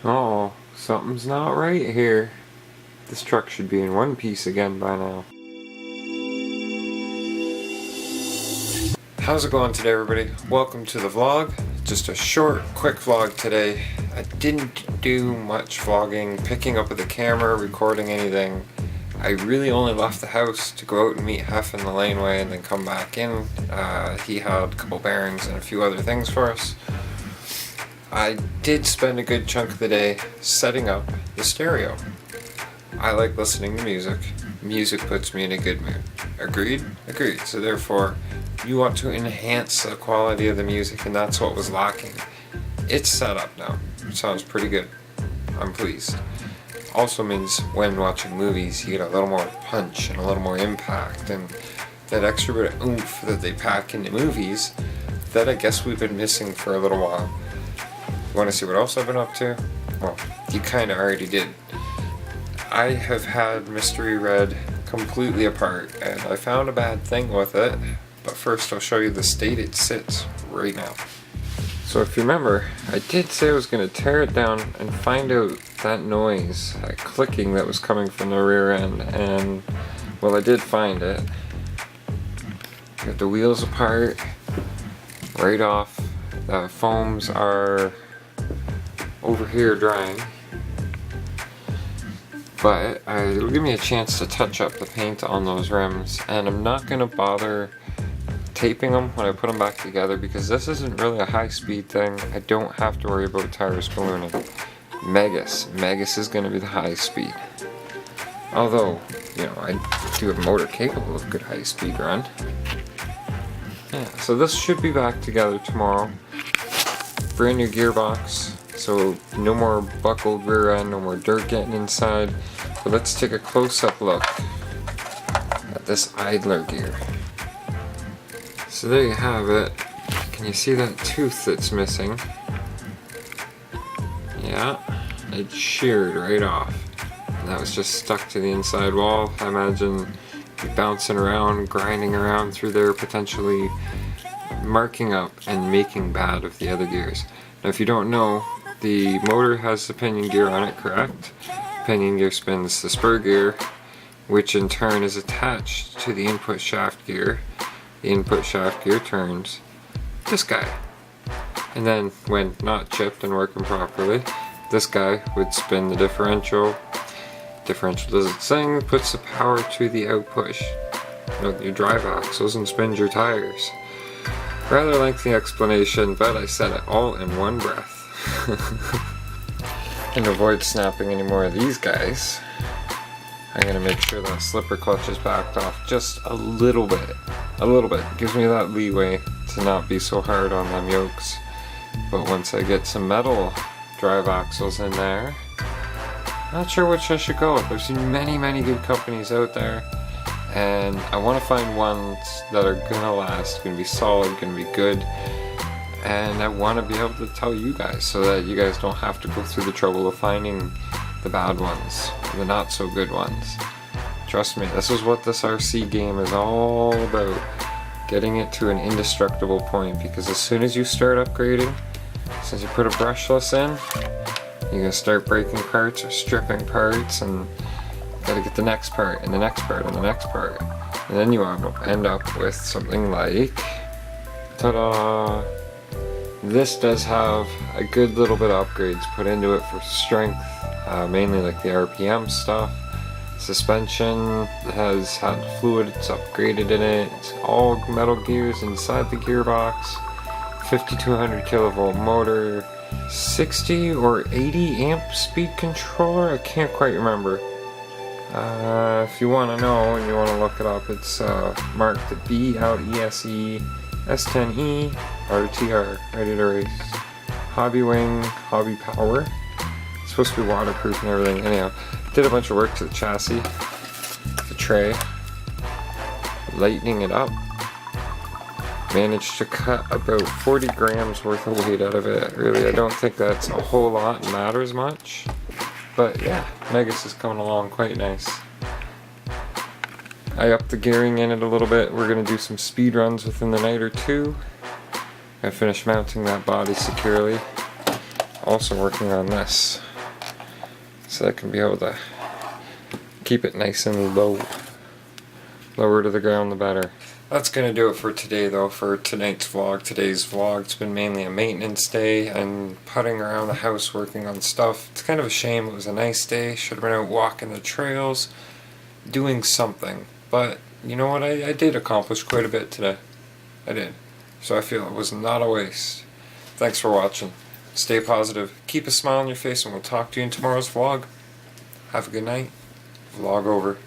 Oh, something's not right here. This truck should be in one piece again by now. How's it going today, everybody? Welcome to the vlog. Just a short, quick vlog today. I didn't do much vlogging, picking up with the camera, recording anything. I really only left the house to go out and meet Hef in the laneway and then come back in. He had a couple bearings and a few other things for us. I did spend a good chunk of the day setting up the stereo. I like listening to music. Music puts me in a good mood. Agreed? Agreed. So therefore, you want to enhance the quality of the music, and that's what was lacking. It's set up now. It sounds pretty good. I'm pleased. Also means when watching movies, you get a little more punch and a little more impact, and that extra bit of oomph that they pack into movies that I guess we've been missing for a little while. You want to see what else I've been up to? Well, you kind of already did. I have had Mystery Red completely apart, and I found a bad thing with it, but first I'll show you the state it sits right now. So if you remember, I did say I was going to tear it down and find out that noise, that clicking that was coming from the rear end, and well, I did find it. Got the wheels apart, right off. The foams are over here drying, but it'll give me a chance to touch up the paint on those rims, and I'm not going to bother taping them when I put them back together because this isn't really a high-speed thing. I don't have to worry about tires ballooning. Megas is going to be the high speed, although, you know, I do have a motor capable of good high-speed run. Yeah, so this should be back together tomorrow. Brand new gearbox, so no more buckled rear end, no more dirt getting inside. But let's take a close-up look at this idler gear. So there you have it. Can you see that tooth that's missing? Yeah, it sheared right off. And that was just stuck to the inside wall. I imagine bouncing around, grinding around through there, potentially marking up and making bad of the other gears. Now if you don't know, the motor has the pinion gear on it, correct? Pinion gear spins the spur gear, which in turn is attached to the input shaft gear. The input shaft gear turns this guy. And then when not chipped and working properly, this guy would spin the differential. Differential does its thing, puts the power to the output, your drive axles, and spins your tires. Rather lengthy explanation, but I said it all in one breath. And to avoid snapping any more of these guys, I'm going to make sure that slipper clutch is backed off just a little bit. A little bit. Gives me that leeway to not be so hard on them yokes. But once I get some metal drive axles in there, not sure which I should go with. I've seen many good companies out there, and I want to find ones that are gonna last, gonna be solid, gonna be good, and I want to be able to tell you guys so that you guys don't have to go through the trouble of finding the bad ones, the not so good ones. Trust me, this is what this RC game is all about. Getting it to an indestructible point, because as soon as you start upgrading, since you put a brushless in, you're gonna start breaking parts or stripping parts, and gotta get the next part and the next part and the next part, and then you end up with something like, ta-da! This does have a good little bit of upgrades put into it for strength, mainly like the RPM stuff. Suspension has had fluids upgraded in it. It's all metal gears inside the gearbox. 5200 kilovolt motor. 60 or 80 amp speed controller? I can't quite remember. If you want to know and you want to look it up, it's marked BLESE S10E RTR, ready to race. Hobby wing, hobby power. It's supposed to be waterproof and everything. Anyhow, did a bunch of work to the chassis, the tray, lightening it up. Managed to cut about 40 grams worth of weight out of it. Really, I don't think that's a whole lot, matters much. But yeah, Megas is coming along quite nice. I upped the gearing in it a little bit. We're going to do some speed runs within the night or two. I finished mounting that body securely. Also working on this. so I can be able to keep it nice and low. Lower to the ground the better. That's gonna do it for today though, for tonight's vlog. Today's vlog, it's been mainly a maintenance day and putting around the house working on stuff. It's kind of a shame, it was a nice day, should have been out walking the trails, doing something. But you know what, I did accomplish quite a bit today. I did. So I feel it was not a waste. Thanks for watching. Stay positive, keep a smile on your face, and we'll talk to you in tomorrow's vlog. Have a good night. Vlog over.